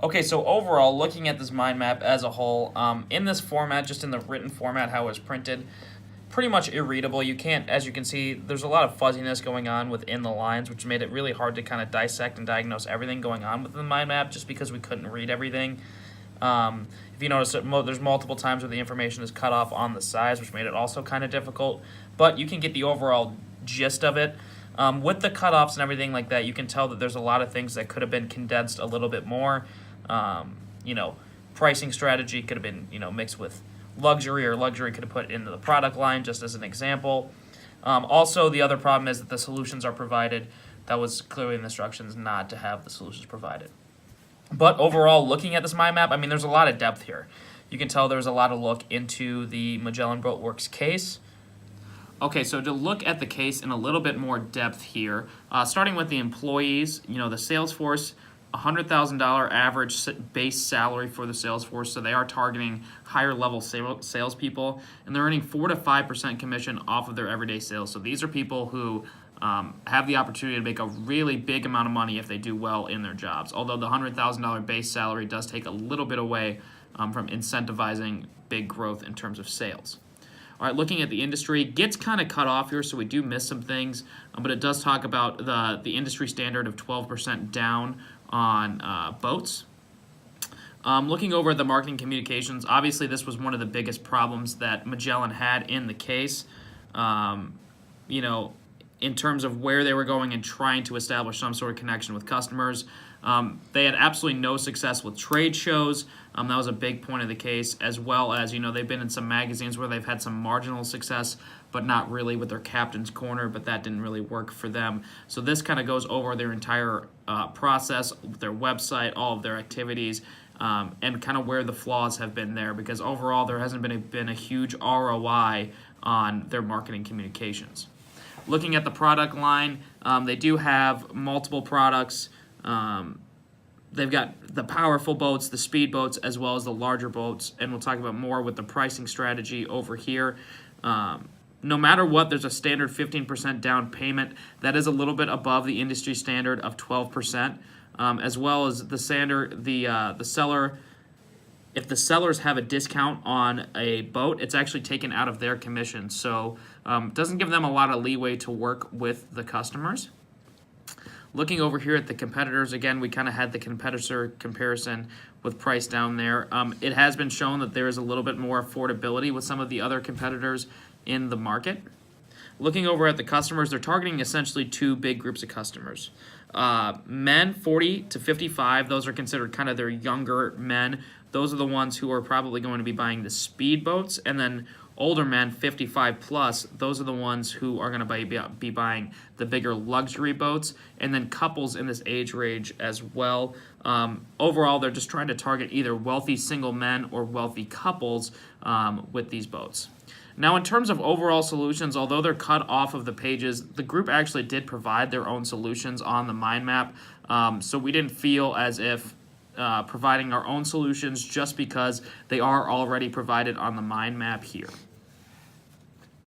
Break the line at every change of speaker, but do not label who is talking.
Okay, so overall, looking at this mind map as a whole, in this format, just in the written format, how it was printed, pretty much irreadable. You can't, as you can see, there's a lot of fuzziness going on within the lines, which made it really hard to kind of dissect and diagnose everything going on within the mind map, just because we couldn't read everything. If you notice, there's multiple times where the information is cut off on the sides, which made it also kind of difficult. But you can get the overall gist of it. With the cutoffs and everything like that, you can tell that there's a lot of things that could have been condensed a little bit more. Pricing strategy could have been, mixed with luxury, or luxury could have put it into the product line, just as an example. Also, the other problem is that the solutions are provided. That was clearly in the instructions not to have the solutions provided. But overall, looking at this mind map, there's a lot of depth here. You can tell there's a lot of look into the Magellan Boatworks case. Okay, so to look at the case in a little bit more depth here, starting with the employees, the sales force, $100,000 average base salary for the sales force, so they are targeting higher level salespeople, and they're earning 4 to 5% commission off of their everyday sales. So these are people who have the opportunity to make a really big amount of money if they do well in their jobs. Although the $100,000 base salary does take a little bit away from incentivizing big growth in terms of sales. All right, looking at the industry, gets kind of cut off here, so we do miss some things, but it does talk about the industry standard of 12% down on boats. Looking over at the marketing communications, obviously this was one of the biggest problems that Magellan had in the case. In terms of where they were going and trying to establish some sort of connection with customers. They had absolutely no success with trade shows. That was a big point of the case, as well as, they've been in some magazines where they've had some marginal success, but not really with their captain's corner, but that didn't really work for them. So this kind of goes over their entire process, their website, all of their activities, and kind of where the flaws have been there, because overall there hasn't been a huge ROI on their marketing communications. Looking at the product line, they do have multiple products. They've got the powerful boats, the speed boats, as well as the larger boats, and we'll talk about more with the pricing strategy over here. No matter what, there's a standard 15% down payment. That is a little bit above the industry standard of 12%, as well as the seller. If the sellers have a discount on a boat, it's actually taken out of their commission. So it doesn't give them a lot of leeway to work with the customers. Looking over here at the competitors, again, we kind of had the competitor comparison with price down there. It has been shown that there is a little bit more affordability with some of the other competitors in the market. Looking over at the customers, they're targeting essentially two big groups of customers. Men 40 to 55, those are considered kind of their younger men. Those are the ones who are probably going to be buying the speed boats, and then older men 55 plus, those are the ones who are going to be buying the bigger luxury boats, and then couples in this age range as well. Overall, they're just trying to target either wealthy single men or wealthy couples with these boats. Now, in terms of overall solutions, although they're cut off of the pages, the group actually did provide their own solutions on the mind map, so we didn't feel as if providing our own solutions just because they are already provided on the mind map here.